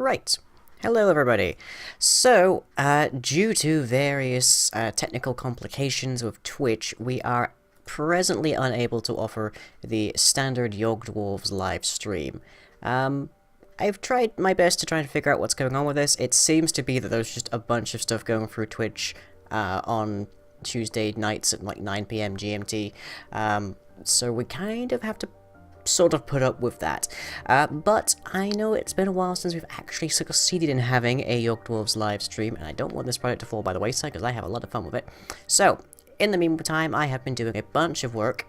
Right. Hello, everybody. So, due to various technical complications with Twitch, we are presently unable to offer the standard Yogg-Dwarves live stream. I've tried my best to try and figure out what's going on with this. It seems to be that there's just a bunch of stuff going through Twitch on Tuesday nights at like 9 PM GMT. So we kind of have to sort of put up with that. But I know it's been a while since we've actually succeeded in having a Yogg-Dwarves live stream, and I don't want this project to fall by the wayside because I have a lot of fun with it. So, in the meantime, I have been doing a bunch of work,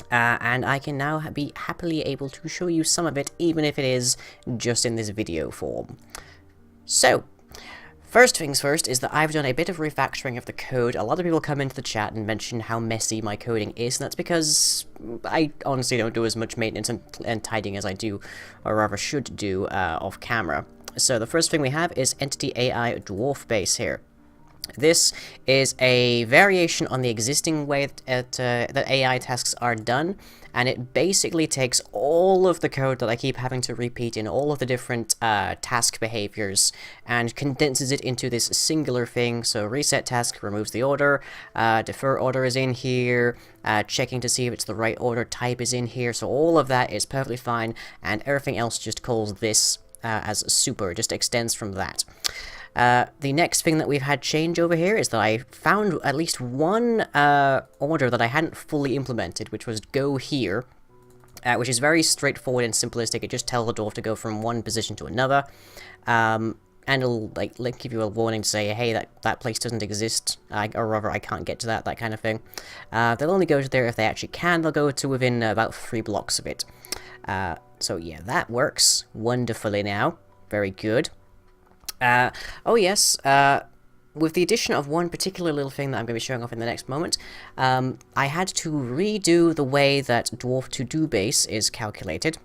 and I can now be happily able to show you some of it, even if it is just in this video form. So, first things first is that I've done a bit of refactoring of the code. A lot of people come into the chat and mention how messy my coding is, and that's because I honestly don't do as much maintenance and tidying as I do, or rather should do, off camera. So the first thing we have is Entity AI Dwarf Base here. This is a variation on the existing way that AI tasks are done, and it basically takes all of the code that I keep having to repeat in all of the different task behaviors and condenses it into this singular thing. So reset task removes the order, defer order is in here, checking to see if it's the right order type is in here, so all of that is perfectly fine, and everything else just calls this as super, it just extends from that. The next thing that we've had change over here is that I found at least one order that I hadn't fully implemented, which was go here, which is very straightforward and simplistic. It just tells the dwarf to go from one position to another, and it'll like give you a warning to say, hey, that place doesn't exist, or rather, I can't get to that kind of thing. They'll only go to there if they actually can. They'll go to within about 3 blocks of it. So yeah, that works wonderfully now. Very good. Oh yes, with the addition of one particular little thing that I'm going to be showing off in the next moment, I had to redo the way that dwarf to-do base is calculated,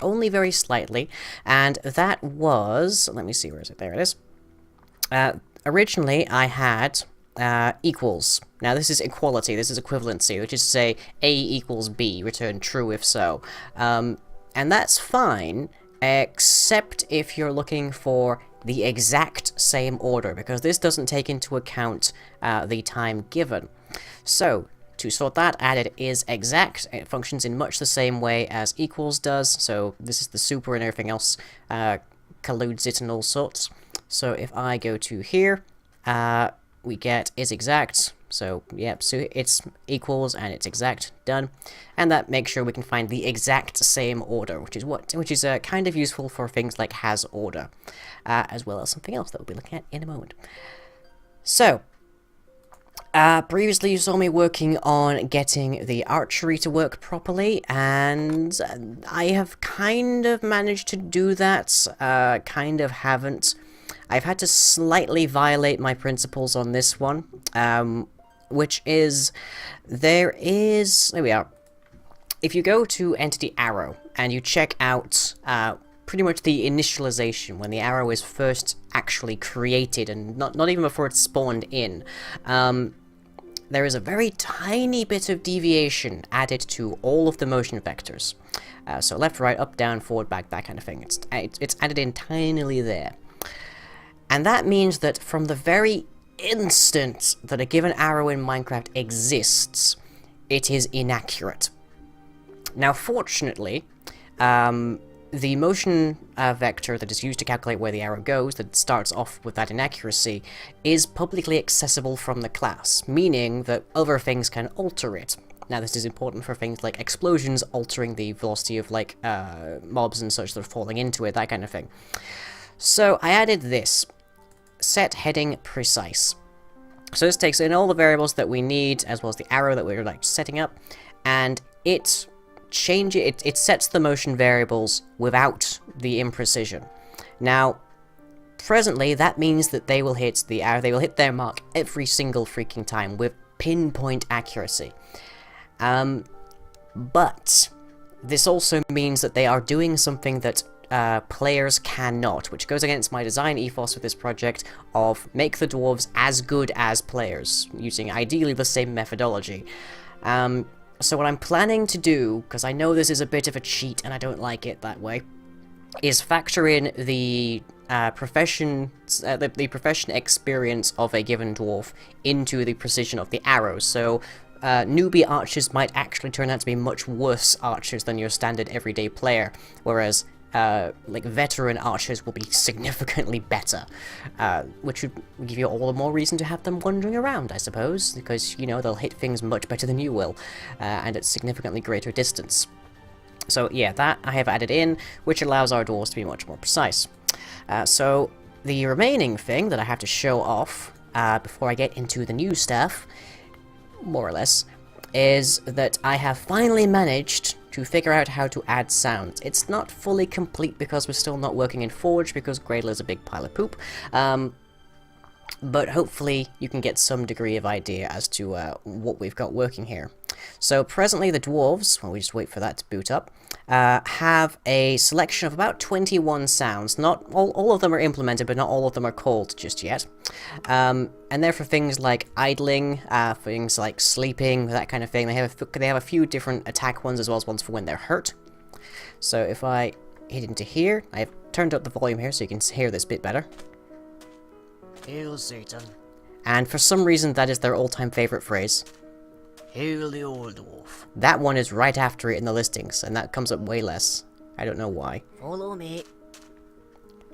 only very slightly, and that was, let me see, where is it, there it is. Originally I had equals. Now this is equality, this is equivalency, which is to say A equals B, return true if so, and that's fine, except if you're looking for the exact same order, because this doesn't take into account the time given. So, to sort that, added is exact. It functions in much the same way as equals does, so this is the super and everything else colludes it and all sorts. So if I go to here, we get is exact. So, yep, so it's equals and it's exact, done. And that makes sure we can find the exact same order, which is kind of useful for things like has order, as well as something else that we'll be looking at in a moment. So, previously you saw me working on getting the archery to work properly, and I have kind of managed to do that, kind of haven't. I've had to slightly violate my principles on this one, which is, there we are. If you go to Entity Arrow, and you check out pretty much the initialization, when the arrow is first actually created, and not even before it's spawned in, there is a very tiny bit of deviation added to all of the motion vectors. So left, right, up, down, forward, back, that kind of thing. It's added in tinily there. And that means that from the very instant that a given arrow in Minecraft exists, it is inaccurate. Now, fortunately, the motion vector that is used to calculate where the arrow goes, that starts off with that inaccuracy, is publicly accessible from the class, meaning that other things can alter it. Now, this is important for things like explosions altering the velocity of, like, mobs and such that are falling into it, that kind of thing. So, I added this. Set heading precise. So this takes in all the variables that we need, as well as the arrow that we're setting up, and it sets the motion variables without the imprecision. Now, presently that means that they will hit their mark every single freaking time with pinpoint accuracy. But this also means that they are doing something that players cannot, which goes against my design ethos with this project of make the dwarves as good as players, using ideally the same methodology. So what I'm planning to do, because I know this is a bit of a cheat and I don't like it that way, is factor in the the profession experience of a given dwarf into the precision of the arrows. So newbie archers might actually turn out to be much worse archers than your standard everyday player, whereas like veteran archers will be significantly better, which would give you all the more reason to have them wandering around, I suppose, because, you know, they'll hit things much better than you will, and at significantly greater distance. So yeah, that I have added in, which allows our dwarves to be much more precise. So the remaining thing that I have to show off before I get into the new stuff, more or less, is that I have finally managed to figure out how to add sounds. It's not fully complete because we're still not working in Forge because Gradle is a big pile of poop, but hopefully you can get some degree of idea as to what we've got working here. So presently the dwarves, while we just wait for that to boot up, have a selection of about 21 sounds. Not all of them are implemented, but not all of them are called just yet. And they're for things like idling, things like sleeping, that kind of thing. They have a few different attack ones as well as ones for when they're hurt. So if I hit into here, I've turned up the volume here so you can hear this bit better. Hail Satan. And for some reason that is their all-time favorite phrase. Hail the old dwarf. That one is right after it in the listings, and that comes up way less. I don't know why. Follow me.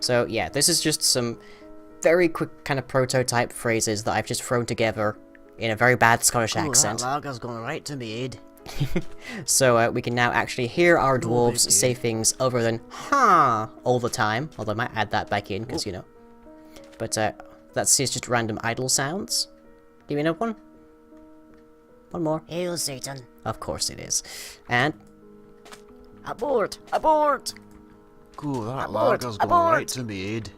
So yeah, this is just some very quick kind of prototype phrases that I've just thrown together in a very bad Scottish accent. That lager's going right to me head. So we can now actually hear our dwarves say things other than "ha" all the time, although I might add that back in, because, you know. But that's just random idle sounds. Give me another one. One more. Hail Satan. Of course it is. And Abort! Abort! Cool, that Abort, lager's going abort. right to me head.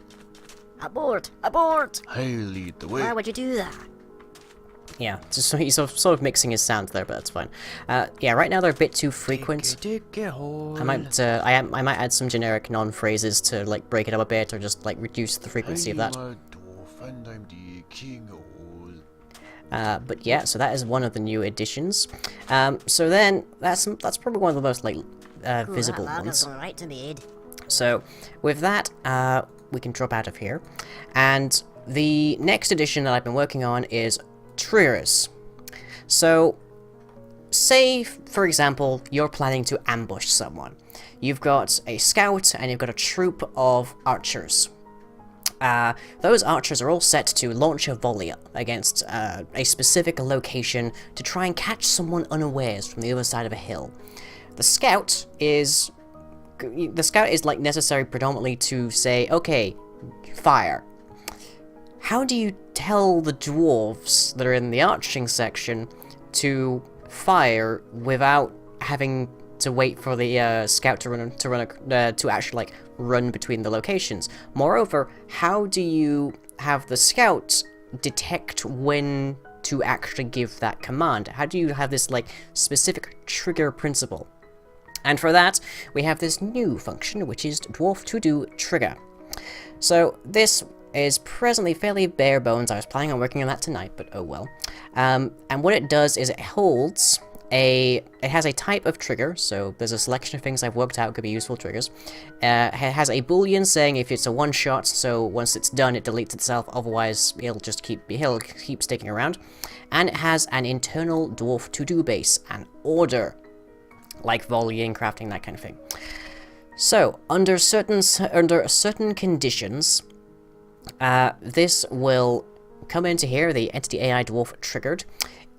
Abort! Abort! I'll lead the way. Why would you do that? yeah, just he's sort of mixing his sounds there, but that's fine. Yeah, right now they're a bit too frequent. Take a hole. I might add some generic non-phrases to like break it up a bit, or just like reduce the frequency of that. I'm a dwarf and I'm the king of all. But yeah, so that is one of the new additions. So then that's probably one of the most like visible that lager's ones. going right to me head. So with that, we can drop out of here, and the next addition that I've been working on is triggers. So say, for example, you're planning to ambush someone. You've got a scout and you've got a troop of archers. Those archers are all set to launch a volley against a specific location to try and catch someone unawares from the other side of a hill. The scout is like necessary predominantly to say, okay, fire. How do you tell the dwarves that are in the arching section to fire without having to wait for the scout to actually like run between the locations? Moreover, how do you have the scout detect when to actually give that command? How do you have this like specific trigger principle? And for that, we have this new function, which is dwarf to do trigger. So this is presently fairly bare bones. I was planning on working on that tonight, but oh well. And what it does is it has a type of trigger, so there's a selection of things I've worked out could be useful triggers. It has a boolean saying if it's a one-shot, so once it's done it deletes itself, otherwise it'll keep sticking around. And it has an internal dwarf to-do base, an order, like volleying, crafting, that kind of thing. So, under certain conditions, this will come into here, the entity AI dwarf triggered.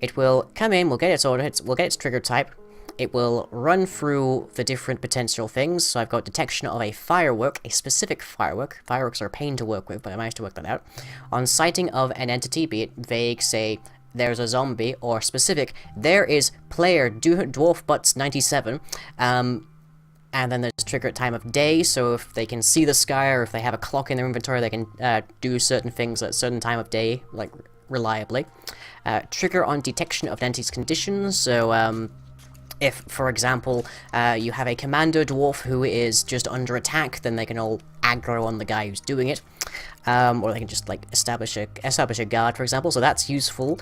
It will come in, we'll get its order, we'll get its trigger type. It will run through the different potential things. So I've got detection of a firework, a specific firework. Fireworks are a pain to work with, but I managed to work that out. On sighting of an entity, be it vague, say, there's a zombie, or specific, there is player dwarf butts 97. And then there's trigger at time of day, so if they can see the sky or if they have a clock in their inventory, they can do certain things at a certain time of day, like reliably. Trigger on detection of entity's conditions, so if, for example, you have a commander dwarf who is just under attack, then they can all aggro on the guy who's doing it. Or they can just like establish a guard, for example, so that's useful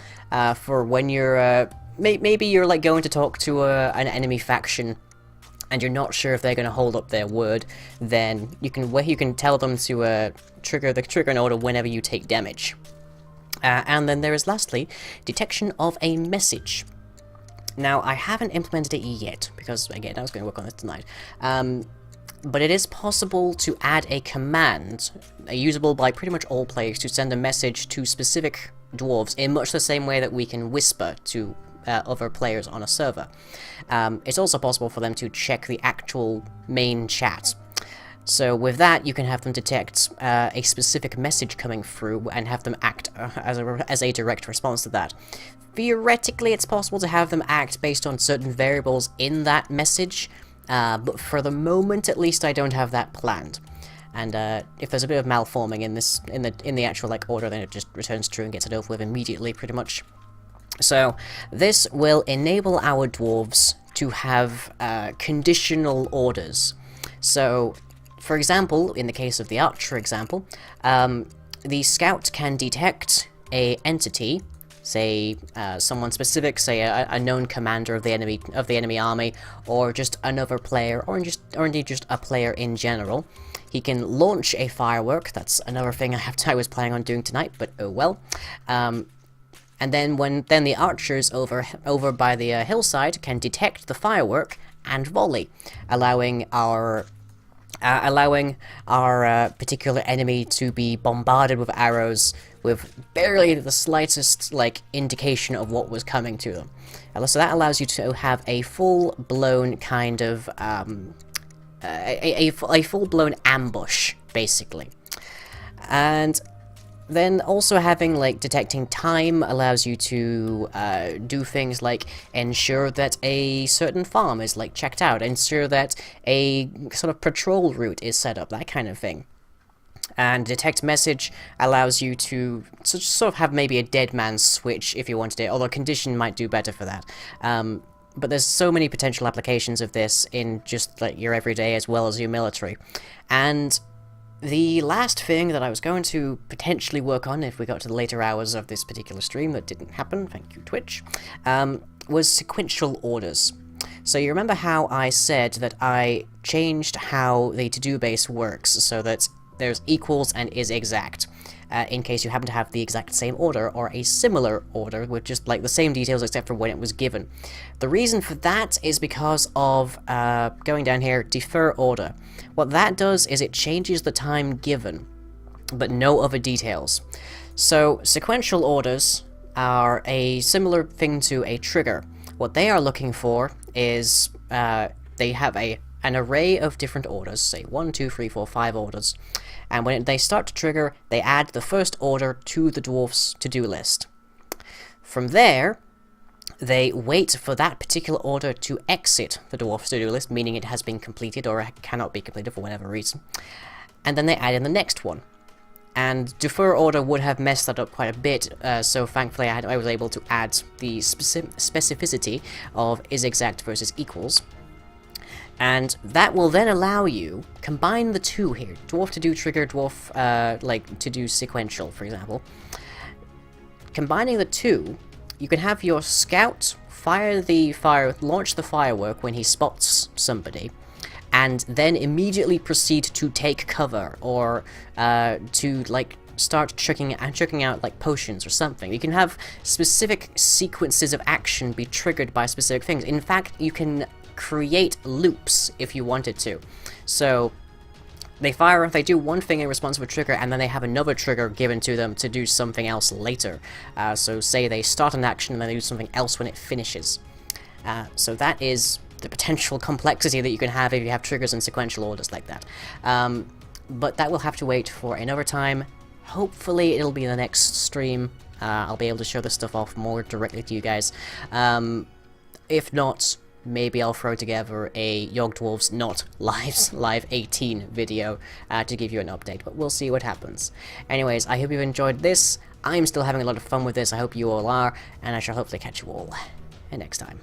for when you're maybe you're like going to talk to an enemy faction and you're not sure if they're going to hold up their word, then you can tell them to trigger an order whenever you take damage. And then there is lastly, detection of a message. Now, I haven't implemented it yet, because again, I was going to work on this tonight. But it is possible to add a command, usable by pretty much all players, to send a message to specific dwarves in much the same way that we can whisper to other players on a server. It's also possible for them to check the actual main chat. So with that, you can have them detect a specific message coming through and have them act as a direct response to that. Theoretically, it's possible to have them act based on certain variables in that message, but for the moment, at least, I don't have that planned. And if there's a bit of malforming in the actual order, then it just returns true and gets it over with immediately, pretty much. So this will enable our dwarves to have conditional orders. So, for example, in the case of the archer example, the scout can detect a entity, say someone specific, say a known commander of the enemy army, or just another player, or indeed just a player in general. He can launch a firework. That's another thing I was planning on doing tonight, but oh well. And then the archers over by the hillside can detect the firework and volley, allowing our particular enemy to be bombarded with arrows with barely the slightest indication of what was coming to them. So that allows you to have a full-blown kind of a full-blown ambush, basically. And then also having detecting time allows you to do things like ensure that a certain farm is checked out, ensure that a sort of patrol route is set up, that kind of thing. And detect message allows you to sort of have maybe a dead man switch if you wanted it, although condition might do better for that. But there's so many potential applications of this in just your everyday as well as your military. And the last thing that I was going to potentially work on if we got to the later hours of this particular stream that didn't happen, thank you Twitch, was sequential orders. So you remember how I said that I changed how the to-do base works so that there's equals and is exact, in case you happen to have the exact same order or a similar order with just the same details except for when it was given. The reason for that is because of going down here, defer order. What that does is it changes the time given, but no other details. So sequential orders are a similar thing to a trigger. What they are looking for is they have an array of different orders, say 1, 2, 3, 4, 5 orders, and when they start to trigger, they add the first order to the dwarf's to-do list. From there, they wait for that particular order to exit the dwarf's to-do list, meaning it has been completed or cannot be completed for whatever reason, and then they add in the next one. And defer order would have messed that up quite a bit, so thankfully I was able to add the specificity of is exact versus equals. And that will then allow you, combine the two here, dwarf to do trigger, dwarf to do sequential, for example. Combining the two, you can have your scout launch the firework when he spots somebody, and then immediately proceed to take cover, or to start chucking out potions or something. You can have specific sequences of action be triggered by specific things. In fact, you can create loops if you wanted to. So they do one thing in response to a trigger, and then they have another trigger given to them to do something else later. So say they start an action and then they do something else when it finishes. So that is the potential complexity that you can have if you have triggers and sequential orders like that. But that will have to wait for another time. Hopefully it'll be the next stream. I'll be able to show this stuff off more directly to you guys. If not, maybe I'll throw together a Yogg-Dwarves Not Live 18 video to give you an update, but we'll see what happens. Anyways, I hope you've enjoyed this. I'm still having a lot of fun with this, I hope you all are, and I shall hopefully catch you all next time.